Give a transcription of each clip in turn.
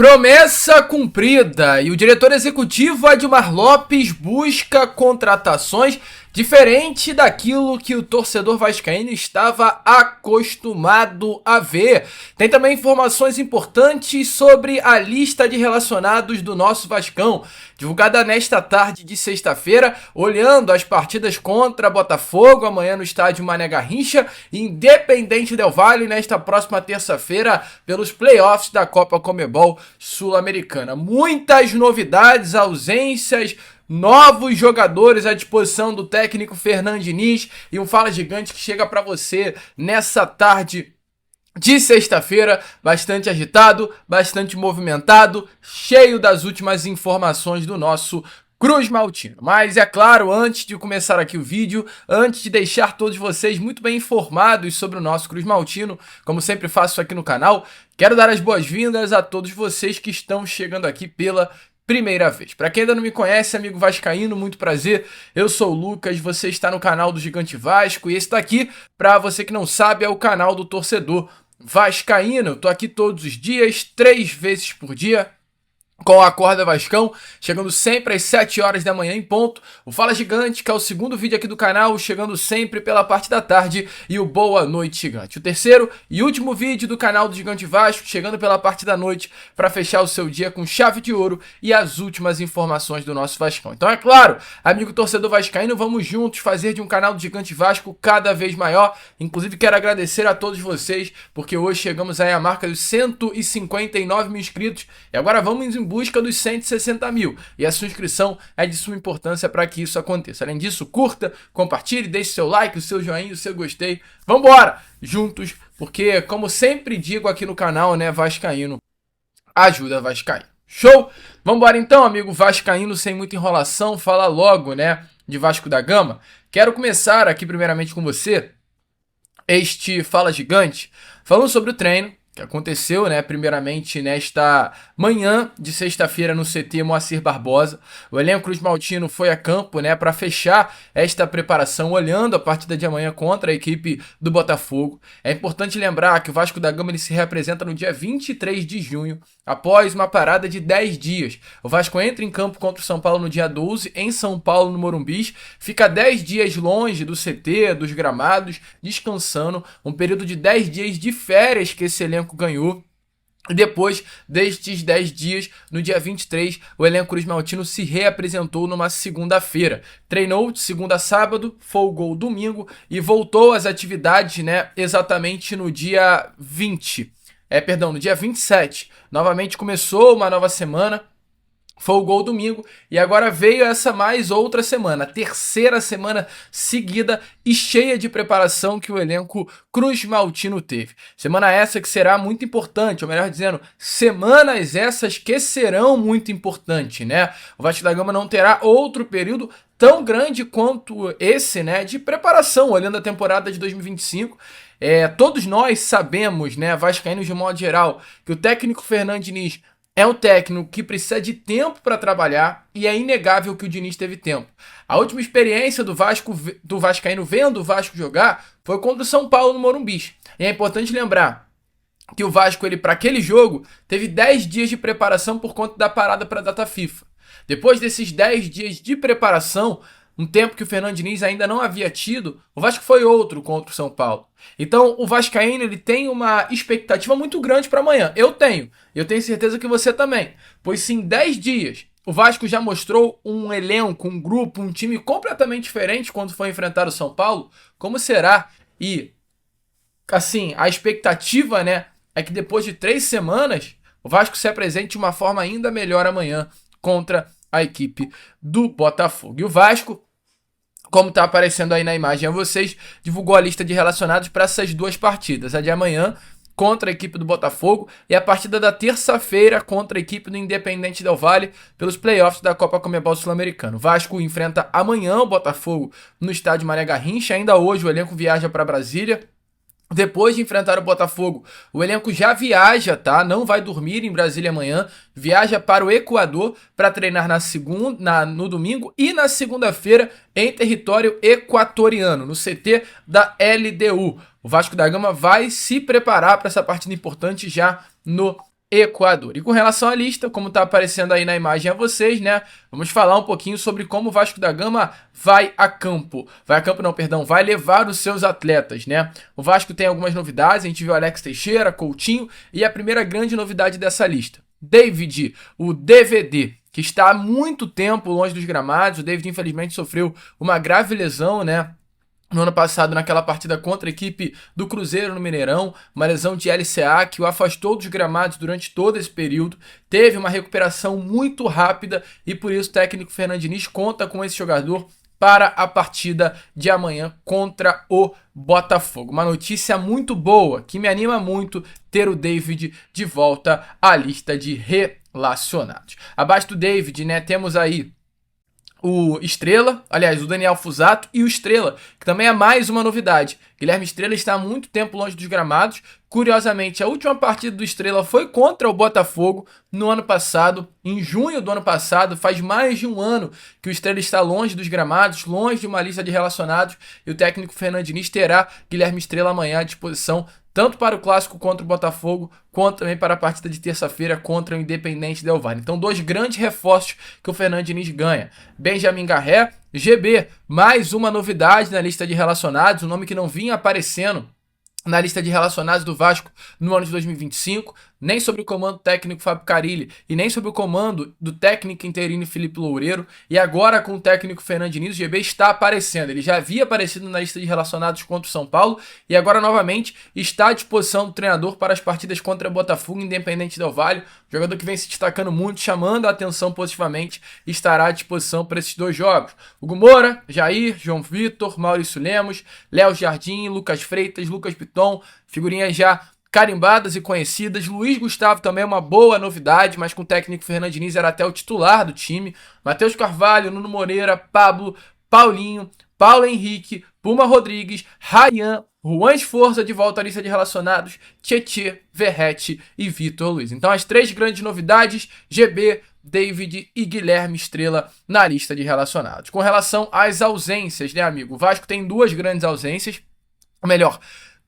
Promessa cumprida e o diretor executivo Admar Lopes busca contratações diferente daquilo que o torcedor vascaíno estava acostumado a ver. Tem também informações importantes sobre a lista de relacionados do nosso Vascão, divulgada nesta tarde de sexta-feira, olhando as partidas contra Botafogo, amanhã no estádio Mané Garrincha, e Independente Del Valle nesta próxima terça-feira, pelos playoffs da Copa Conmebol Sul-Americana. Muitas novidades, ausências, novos jogadores à disposição do técnico Fernando Diniz e um Fala Gigante que chega para você nessa tarde de sexta-feira, bastante agitado, bastante movimentado, cheio das últimas informações do nosso Cruz Maltino. Mas é claro, antes de começar aqui o vídeo, antes de deixar todos vocês muito bem informados sobre o nosso Cruz Maltino, como sempre faço aqui no canal, quero dar as boas-vindas a todos vocês que estão chegando aqui pela primeira vez. Para quem ainda não me conhece, amigo vascaíno, muito prazer. Eu sou o Lucas, você está no canal do Gigante Vasco e esse daqui, para você que não sabe, é o canal do torcedor vascaíno. Eu tô aqui todos os dias, 3 vezes por dia, com a Acorda Vascão, chegando sempre às 7 horas da manhã em ponto. O Fala Gigante, que é o segundo vídeo aqui do canal, chegando sempre pela parte da tarde. E o Boa Noite Gigante, o terceiro e último vídeo do canal do Gigante Vasco, chegando pela parte da noite para fechar o seu dia com chave de ouro e as últimas informações do nosso Vascão. Então é claro, amigo torcedor vascaíno, vamos juntos fazer de um canal do Gigante Vasco cada vez maior. Inclusive quero agradecer a todos vocês, porque hoje chegamos aí à marca dos 159 mil inscritos. E agora vamos em busca dos 160 mil. E a sua inscrição é de suma importância para que isso aconteça. Além disso, curta, compartilhe, deixe seu like, o seu joinha, o seu gostei. Vambora! Juntos, porque como sempre digo aqui no canal, né, vascaíno ajuda vascaíno. Show? Vambora então, amigo vascaíno, sem muita enrolação, fala logo, né, de Vasco da Gama. Quero começar aqui primeiramente com você, este Fala Gigante, falando sobre o treino que aconteceu, né, primeiramente nesta manhã de sexta-feira no CT Moacir Barbosa. O elenco Cruz Maltino foi a campo, né, para fechar esta preparação, olhando a partida de amanhã contra a equipe do Botafogo. É importante lembrar que o Vasco da Gama ele se representa no dia 23 de junho, após uma parada de 10 dias. O Vasco entra em campo contra o São Paulo no dia 12, em São Paulo, no Morumbis, fica 10 dias longe do CT, dos gramados, descansando, um período de 10 dias de férias que esse elenco ganhou. E depois destes 10 dias, no dia 23, o elenco Cruz Maltino se reapresentou numa segunda-feira. Treinou de segunda a sábado, folgou domingo e voltou às atividades, né, exatamente no dia 20. No dia 27. Novamente começou uma nova semana. Folgou domingo e agora veio essa mais outra semana, a terceira semana seguida e cheia de preparação que o elenco Cruz Maltino teve. Semana essa que será muito importante, ou melhor dizendo, semanas essas que serão muito importantes, né? O Vasco da Gama não terá outro período tão grande quanto esse, né, de preparação, olhando a temporada de 2025. Todos nós sabemos, né, vascaínos de modo geral, que o técnico Fernando Diniz é um técnico que precisa de tempo para trabalhar e é inegável que o Diniz teve tempo. A última experiência do vascaíno vendo o Vasco jogar foi contra o São Paulo no Morumbis. E é importante lembrar que o Vasco, ele para aquele jogo, teve 10 dias de preparação por conta da parada para a data FIFA. Depois desses 10 dias de preparação, um tempo que o Fernando Diniz ainda não havia tido, o Vasco foi outro contra o São Paulo. Então o vascaíno ele tem uma expectativa muito grande para amanhã. Eu tenho certeza que você também. Pois se em 10 dias o Vasco já mostrou um elenco, um grupo, um time completamente diferente quando foi enfrentar o São Paulo, como será? E assim, a expectativa, né, é que depois de 3 semanas o Vasco se apresente de uma forma ainda melhor amanhã contra a equipe do Botafogo. E o Vasco, como está aparecendo aí na imagem a vocês, divulgou a lista de relacionados para essas duas partidas. A de amanhã contra a equipe do Botafogo e a partida da terça-feira contra a equipe do Independente Del Valle pelos playoffs da Copa Conmebol Sul-Americana. O Vasco enfrenta amanhã o Botafogo no estádio Mané Garrincha. Ainda hoje o elenco viaja para Brasília. Depois de enfrentar o Botafogo, o elenco já viaja, tá? Não vai dormir em Brasília amanhã. Viaja para o Equador para treinar no domingo e na segunda-feira em território equatoriano, no CT da LDU. O Vasco da Gama vai se preparar para essa partida importante já no Equador. E com relação à lista, como está aparecendo aí na imagem a vocês, né? Vamos falar um pouquinho sobre como o Vasco da Gama vai a campo. Vai a campo não, perdão, vai levar os seus atletas, né? O Vasco tem algumas novidades, a gente viu Alex Teixeira, Coutinho e a primeira grande novidade dessa lista, David, o DVD, que está há muito tempo longe dos gramados. O David infelizmente sofreu uma grave lesão, né? No ano passado, naquela partida contra a equipe do Cruzeiro no Mineirão, uma lesão de LCA que o afastou dos gramados durante todo esse período, teve uma recuperação muito rápida e por isso o técnico Fernando Diniz conta com esse jogador para a partida de amanhã contra o Botafogo. Uma notícia muito boa, que me anima muito ter o David de volta à lista de relacionados. Abaixo do David, né, temos aí o Estrela, aliás, o Daniel Fusato e o Estrela, que também é mais uma novidade. Guilherme Estrela está há muito tempo longe dos gramados. Curiosamente, a última partida do Estrela foi contra o Botafogo no ano passado, em junho do ano passado. Faz mais de um ano que o Estrela está longe dos gramados, longe de uma lista de relacionados, e o técnico Fernando Diniz terá Guilherme Estrela amanhã à disposição, tanto para o clássico contra o Botafogo, quanto também para a partida de terça-feira contra o Independente Del Valle. Então, dois grandes reforços que o Fernando Diniz ganha. Benjamin Garré, GB, mais uma novidade na lista de relacionados, um nome que não vinha aparecendo na lista de relacionados do Vasco no ano de 2025, nem sob o comando técnico Fábio Carille e nem sob o comando do técnico interino Felipe Loureiro, e agora com o técnico Fernando Diniz, o GB está aparecendo. Ele já havia aparecido na lista de relacionados contra o São Paulo e agora novamente está à disposição do treinador para as partidas contra o Botafogo, Independente Del Valle, jogador que vem se destacando muito, chamando a atenção positivamente, estará à disposição para esses dois jogos. Hugo Moura, Jair, João Vitor, Maurício Lemos, Léo Jardim, Lucas Freitas, Lucas Piton, figurinhas já carimbadas e conhecidas. Luiz Gustavo também é uma boa novidade, mas com o técnico Fernando Diniz era até o titular do time. Matheus Carvalho, Nuno Moreira, Pablo, Paulinho, Paulo Henrique, Puma Rodrigues, Ryan, Juan Esforza de volta à lista de relacionados, Tietê, Verrete e Vitor Luiz. Então as três grandes novidades, GB, David e Guilherme Estrela na lista de relacionados. Com relação às ausências, né, amigo? O Vasco tem duas grandes ausências, ou melhor,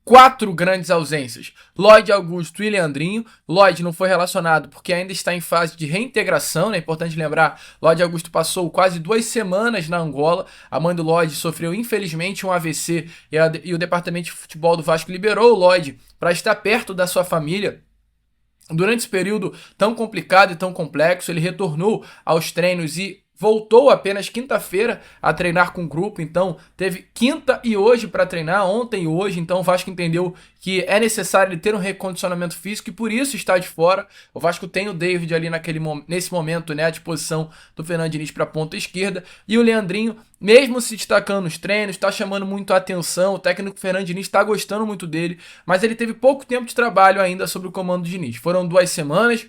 4 grandes ausências. Lloyd Augusto e Leandrinho. Lloyd não foi relacionado porque ainda está em fase de reintegração, né? É importante lembrar, Lloyd Augusto passou quase 2 semanas na Angola. A mãe do Lloyd sofreu infelizmente um AVC e o departamento de futebol do Vasco liberou o Lloyd para estar perto da sua família. Durante esse período tão complicado e tão complexo, ele retornou aos treinos e voltou apenas quinta-feira a treinar com o grupo, então teve quinta e hoje para treinar, ontem e hoje, então o Vasco entendeu que é necessário ele ter um recondicionamento físico e por isso está de fora. O Vasco tem o David ali nesse momento, né, à disposição do Fernando Diniz para a ponta esquerda, e o Leandrinho, mesmo se destacando nos treinos, está chamando muito a atenção, o técnico Fernando Diniz está gostando muito dele, mas ele teve pouco tempo de trabalho ainda sob o comando do Diniz. Foram 2 semanas,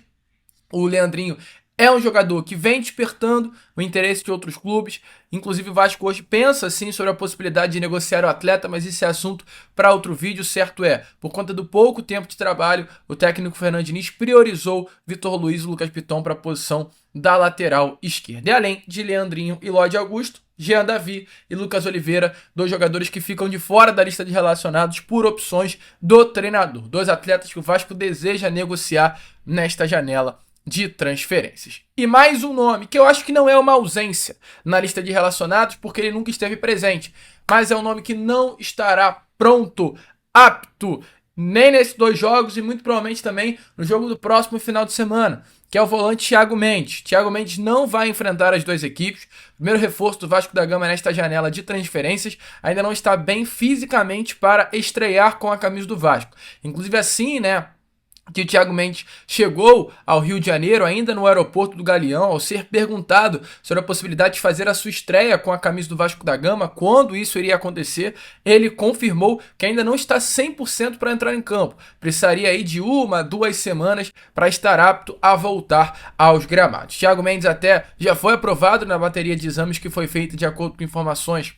o Leandrinho é um jogador que vem despertando o interesse de outros clubes. Inclusive o Vasco hoje pensa sim sobre a possibilidade de negociar o atleta, mas esse é assunto para outro vídeo. Certo é, por conta do pouco tempo de trabalho, o técnico Fernando Diniz priorizou Vitor Luiz e Lucas Piton para a posição da lateral esquerda. E além de Leandrinho e Lloyd Augusto, Jean Davi e Lucas Oliveira, 2 jogadores que ficam de fora da lista de relacionados por opções do treinador. 2 atletas que o Vasco deseja negociar nesta janela de transferências. E mais um nome, que eu acho que não é uma ausência na lista de relacionados, porque ele nunca esteve presente, mas é um nome que não estará pronto, apto, nem nesses 2 jogos e muito provavelmente também no jogo do próximo final de semana, que é o volante Thiago Mendes. Thiago Mendes não vai enfrentar as 2 equipes. O primeiro reforço do Vasco da Gama nesta janela de transferências ainda não está bem fisicamente para estrear com a camisa do Vasco. Inclusive assim, né, que o Thiago Mendes chegou ao Rio de Janeiro ainda no aeroporto do Galeão, ao ser perguntado sobre a possibilidade de fazer a sua estreia com a camisa do Vasco da Gama, quando isso iria acontecer, ele confirmou que ainda não está 100% para entrar em campo. Precisaria aí de 1, 2 semanas para estar apto a voltar aos gramados. Thiago Mendes até já foi aprovado na bateria de exames que foi feita de acordo com informações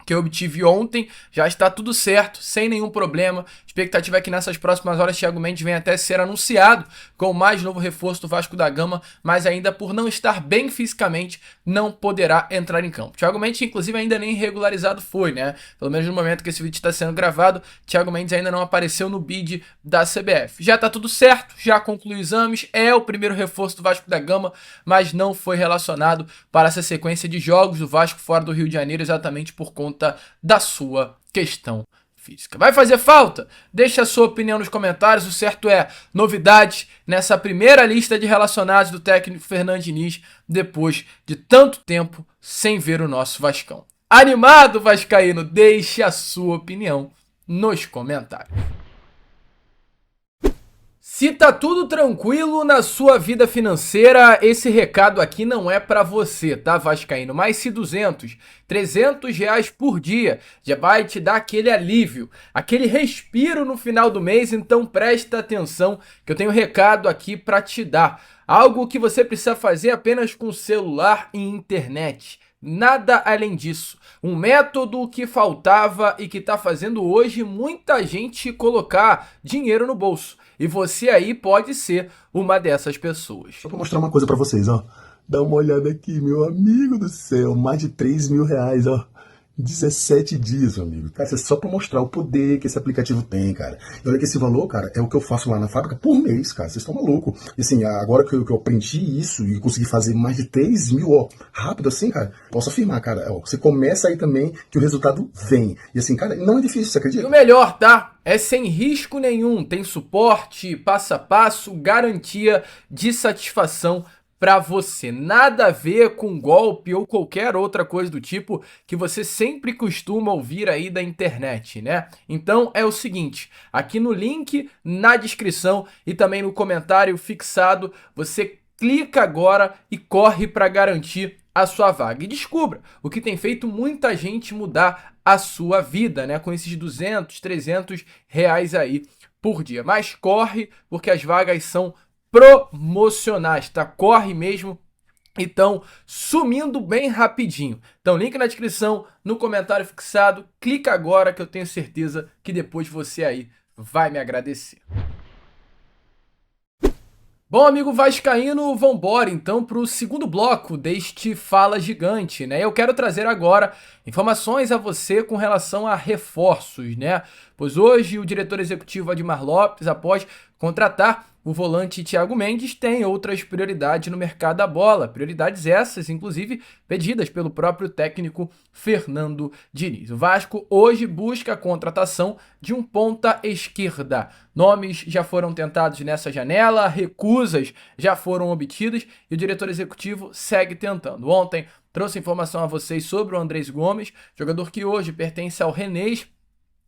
que eu obtive ontem, já está tudo certo, sem nenhum problema. A expectativa é que nessas próximas horas Thiago Mendes venha até ser anunciado com o mais novo reforço do Vasco da Gama, mas ainda por não estar bem fisicamente, não poderá entrar em campo. Thiago Mendes, inclusive, ainda nem regularizado foi, né? Pelo menos no momento que esse vídeo está sendo gravado, Thiago Mendes ainda não apareceu no bid da CBF. Já está tudo certo, já concluiu exames, é o primeiro reforço do Vasco da Gama, mas não foi relacionado para essa sequência de jogos do Vasco fora do Rio de Janeiro, exatamente por conta da sua questão física. Vai fazer falta? Deixa a sua opinião nos comentários. O certo é novidades nessa primeira lista de relacionados do técnico Fernando Diniz depois de tanto tempo sem ver o nosso Vascão. Animado, vascaíno? Deixe a sua opinião nos comentários. Se tá tudo tranquilo na sua vida financeira, esse recado aqui não é pra você, tá, vascaíno? Mas se 200, 300 reais por dia já vai te dar aquele alívio, aquele respiro no final do mês, então presta atenção que eu tenho um recado aqui pra te dar. Algo que você precisa fazer apenas com celular e internet. Nada além disso. Um método que faltava e que tá fazendo hoje muita gente colocar dinheiro no bolso. E você aí pode ser uma dessas pessoas. Só pra mostrar uma coisa pra vocês, ó. Dá uma olhada aqui, meu amigo do céu. Mais de 3 mil reais, ó. 17 dias, meu amigo. Cara, isso é só pra mostrar o poder que esse aplicativo tem, cara. E olha que esse valor, cara, é o que eu faço lá na fábrica por mês, cara. Vocês estão malucos. E assim, agora que eu aprendi isso e consegui fazer mais de 3 mil, ó, rápido assim, cara, posso afirmar, cara, ó, você começa aí também que o resultado vem. E assim, cara, não é difícil, você acredita? E o melhor, tá? É sem risco nenhum. Tem suporte, passo a passo, garantia de satisfação para você. Nada a ver com golpe ou qualquer outra coisa do tipo que você sempre costuma ouvir aí da internet, né? Então é o seguinte, aqui no link na descrição e também no comentário fixado, você clica agora e corre para garantir a sua vaga. E descubra o que tem feito muita gente mudar a sua vida, né? Com esses 200, 300 reais aí por dia. Mas corre, porque as vagas são promocionais, tá? Corre mesmo. Então, sumindo bem rapidinho. Então, link na descrição, no comentário fixado. Clica agora que eu tenho certeza que depois você aí vai me agradecer. Bom, amigo vascaíno, vambora então para o segundo bloco deste Fala Gigante, né? Eu quero trazer agora informações a você com relação a reforços, né? Pois hoje o diretor executivo Admar Lopes, após contratar o volante Thiago Mendes, tem outras prioridades no mercado da bola. Prioridades essas, inclusive, pedidas pelo próprio técnico Fernando Diniz. O Vasco hoje busca a contratação de um ponta esquerda. Nomes já foram tentados nessa janela, recusas já foram obtidas e o diretor executivo segue tentando. Ontem trouxe informação a vocês sobre o Andrés Gomes, jogador que hoje pertence ao Rennes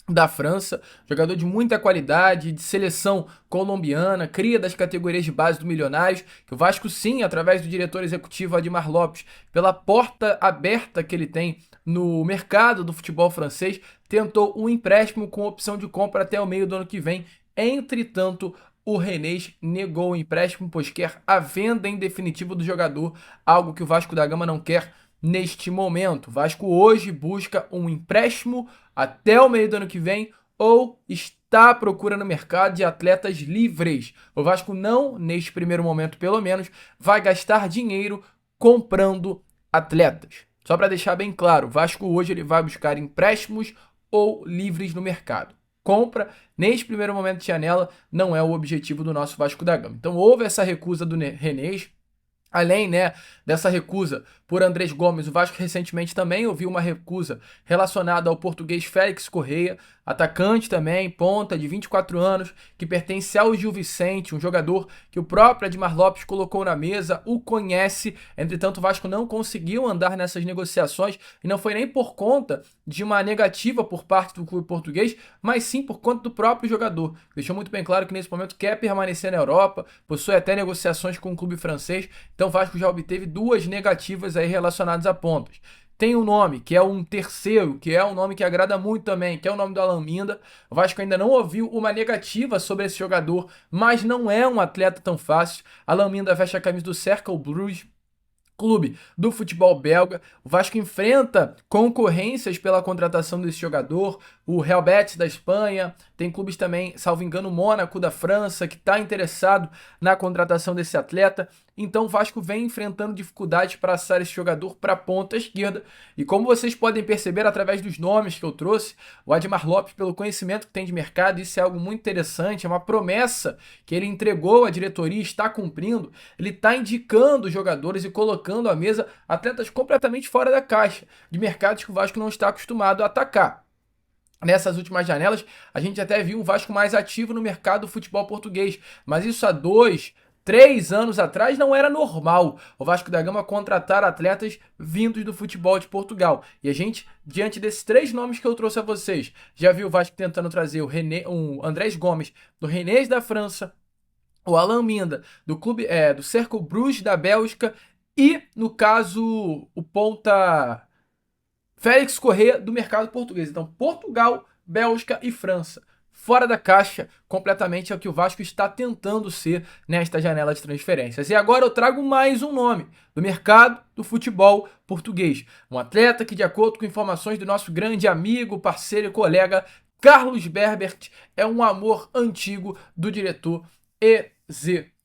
da França, jogador de muita qualidade, de seleção colombiana, cria das categorias de base do Milionários, que o Vasco sim, através do diretor executivo Admar Lopes, pela porta aberta que ele tem no mercado do futebol francês, tentou um empréstimo com opção de compra até o meio do ano que vem. Entretanto, o Rennes negou o empréstimo, pois quer a venda em definitivo do jogador, algo que o Vasco da Gama não quer neste momento. O Vasco hoje busca um empréstimo até o meio do ano que vem ou está à procura no mercado de atletas livres. O Vasco não, neste primeiro momento pelo menos, vai gastar dinheiro comprando atletas. Só para deixar bem claro, o Vasco hoje ele vai buscar empréstimos ou livres no mercado. Compra, neste primeiro momento de janela, não é o objetivo do nosso Vasco da Gama. Então houve essa recusa do Rennes. Além, né, dessa recusa por Andrés Gomes, o Vasco recentemente também ouviu uma recusa relacionada ao português Félix Correia, atacante também, ponta de 24 anos, que pertence ao Gil Vicente, um jogador que o próprio Admar Lopes colocou na mesa, o conhece. Entretanto, o Vasco não conseguiu andar nessas negociações e não foi nem por conta de uma negativa por parte do clube português, mas sim por conta do próprio jogador. Deixou muito bem claro que nesse momento quer permanecer na Europa, possui até negociações com o clube francês, então o Vasco já obteve 2 negativas aí relacionadas a pontas. Tem um nome, que é um terceiro, que é um nome que agrada muito também, que é o nome do Alan Minda. O Vasco ainda não ouviu uma negativa sobre esse jogador, mas não é um atleta tão fácil. Alan Minda veste a camisa do Cercle Bruges, clube do futebol belga. O Vasco enfrenta concorrências pela contratação desse jogador, o Real Betis da Espanha, tem clubes também, salvo engano, o Mônaco da França, que está interessado na contratação desse atleta. Então o Vasco vem enfrentando dificuldades para assar esse jogador para a ponta esquerda. E como vocês podem perceber através dos nomes que eu trouxe, o Admar Lopes, pelo conhecimento que tem de mercado, isso é algo muito interessante, é uma promessa que ele entregou à diretoria, está cumprindo. Ele está indicando os jogadores e colocando à mesa atletas completamente fora da caixa, de mercados que o Vasco não está acostumado a atacar. Nessas últimas janelas, a gente até viu um Vasco mais ativo no mercado do futebol português, mas isso há 2, 3 anos atrás não era normal o Vasco da Gama contratar atletas vindos do futebol de Portugal. E a gente, diante desses 3 nomes que eu trouxe a vocês, já viu o Vasco tentando trazer o Andrés Gomes do Rennes da França, o Alan Minda do clube do Cercle Bruges da Bélgica e, no caso, o ponta Félix Correa do mercado português. Então, Portugal, Bélgica e França. Fora da caixa, completamente é o que o Vasco está tentando ser nesta janela de transferências. E agora eu trago mais um nome do mercado do futebol português. Um atleta que, de acordo com informações do nosso grande amigo, parceiro e colega Carlos Berbert, é um amor antigo do diretor executivo.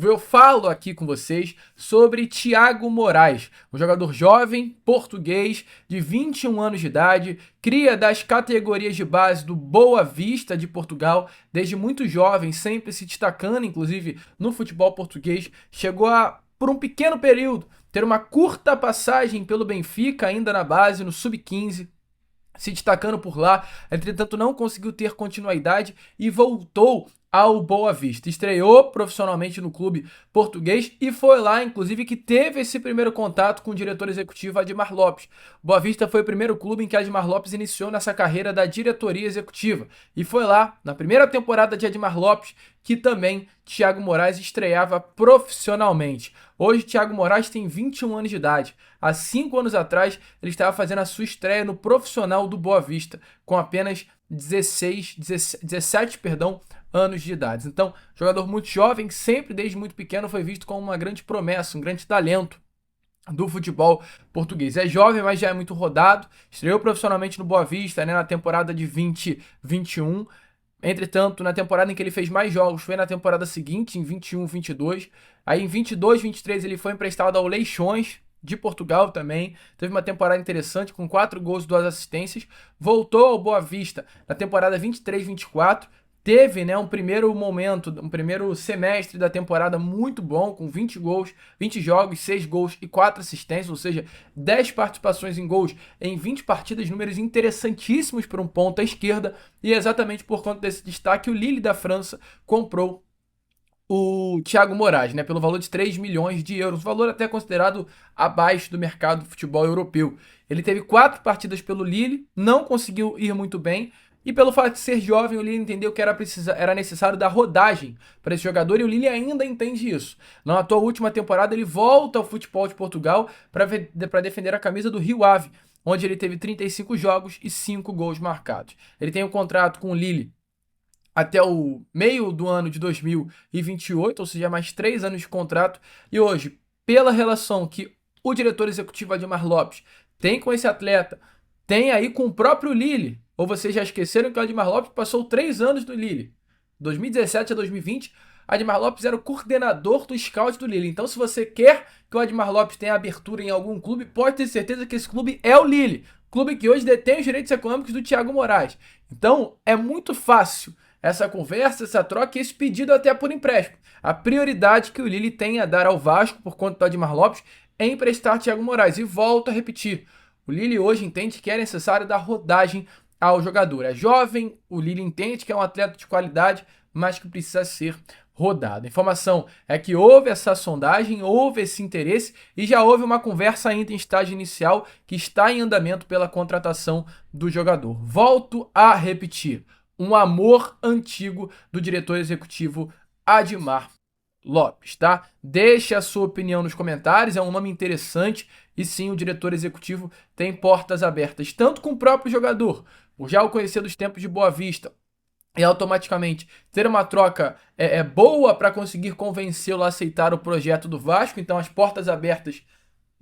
Eu falo aqui com vocês sobre Thiago Moraes, um jogador jovem, português, de 21 anos de idade, cria das categorias de base do Boa Vista de Portugal, desde muito jovem, sempre se destacando, inclusive no futebol português, chegou a, por um pequeno período, ter uma curta passagem pelo Benfica, ainda na base, no Sub-15, se destacando por lá, entretanto não conseguiu ter continuidade e voltou ao Boa Vista. Estreou profissionalmente no clube português e foi lá, inclusive, que teve esse primeiro contato com o diretor executivo Admar Lopes. Boa Vista foi o primeiro clube em que Admar Lopes iniciou nessa carreira da diretoria executiva. E foi lá, na primeira temporada de Admar Lopes, que também Thiago Moraes estreava profissionalmente. Hoje, Thiago Moraes tem 21 anos de idade. Há 5 anos atrás, ele estava fazendo a sua estreia no profissional do Boa Vista, com apenas 17 anos de idade. Então, jogador muito jovem, que sempre desde muito pequeno foi visto como uma grande promessa, um grande talento do futebol português. É jovem, mas já é muito rodado. Estreou profissionalmente no Boa Vista, né, na temporada de 2021. Entretanto, na temporada em que ele fez mais jogos foi na temporada seguinte, em 21-22. Aí em 22-23 ele foi emprestado ao Leixões de Portugal também. Teve uma temporada interessante com 4 gols e 2 assistências. Voltou ao Boa Vista na temporada 23-24. Teve, né, um primeiro semestre da temporada muito bom, com 20 gols, 20 jogos, 6 gols e 4 assistências, ou seja, 10 participações em gols em 20 partidas, números interessantíssimos para um ponta esquerda, e exatamente por conta desse destaque o Lille da França comprou o Thiago Moraes, né, pelo valor de 3 milhões de euros, valor até considerado abaixo do mercado do futebol europeu. Ele teve 4 partidas pelo Lille, não conseguiu ir muito bem, e pelo fato de ser jovem, o Lille entendeu que era necessário dar rodagem para esse jogador, e o Lille ainda entende isso. Na atual última temporada, ele volta ao futebol de Portugal para defender a camisa do Rio Ave, onde ele teve 35 jogos e 5 gols marcados. Ele tem um contrato com o Lille até o meio do ano de 2028, ou seja, mais 3 anos de contrato. E hoje, pela relação que o diretor executivo Admar Lopes tem com esse atleta, tem aí com o próprio Lille. Ou vocês já esqueceram que o Admar Lopes passou 3 anos no Lille? 2017 a 2020, Admar Lopes era o coordenador do scout do Lille. Então, se você quer que o Admar Lopes tenha abertura em algum clube, pode ter certeza que esse clube é o Lille. Clube que hoje detém os direitos econômicos do Thiago Moraes. Então, é muito fácil essa conversa, essa troca e esse pedido até por empréstimo. A prioridade que o Lille tem a dar ao Vasco, por conta do Admar Lopes, é emprestar Thiago Moraes. E volto a repetir, o Lille hoje entende que é necessário dar rodagem ao jogador. É jovem, o Lille entende que é um atleta de qualidade, mas que precisa ser rodado. A informação é que houve essa sondagem, houve esse interesse e já houve uma conversa ainda em estágio inicial que está em andamento pela contratação do jogador. Volto a repetir, um amor antigo do diretor executivo Admar Lopes, tá? Deixe a sua opinião nos comentários, é um nome interessante e sim, o diretor executivo tem portas abertas, tanto com o próprio jogador, por já o conhecer dos tempos de Boa Vista, e automaticamente ter uma troca boa para conseguir convencê-lo a aceitar o projeto do Vasco. Então as portas abertas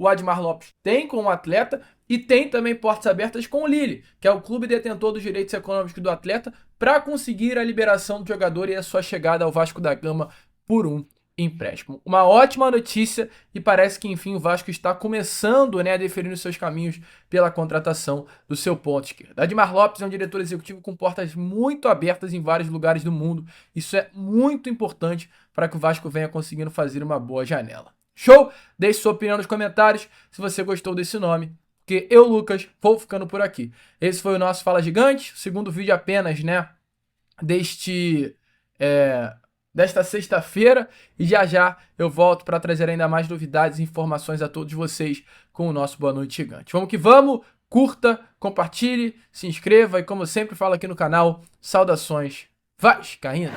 o Admar Lopes tem com o atleta e tem também portas abertas com o Lille, que é o clube detentor dos direitos econômicos do atleta, para conseguir a liberação do jogador e a sua chegada ao Vasco da Gama por um empréstimo. Uma ótima notícia e parece que enfim o Vasco está começando, a definir os seus caminhos pela contratação do seu ponto esquerdo. Admar Lopes é um diretor executivo com portas muito abertas em vários lugares do mundo. Isso é muito importante para que o Vasco venha conseguindo fazer uma boa janela. Show? Deixe sua opinião nos comentários se você gostou desse nome, porque eu, Lucas, vou ficando por aqui. Esse foi o nosso Fala Gigante, o segundo vídeo apenas, desta sexta-feira, e já eu volto para trazer ainda mais novidades e informações a todos vocês com o nosso Boa Noite Gigante. Vamos que vamos, curta, compartilhe, se inscreva e como eu sempre falo aqui no canal, saudações vascaínas!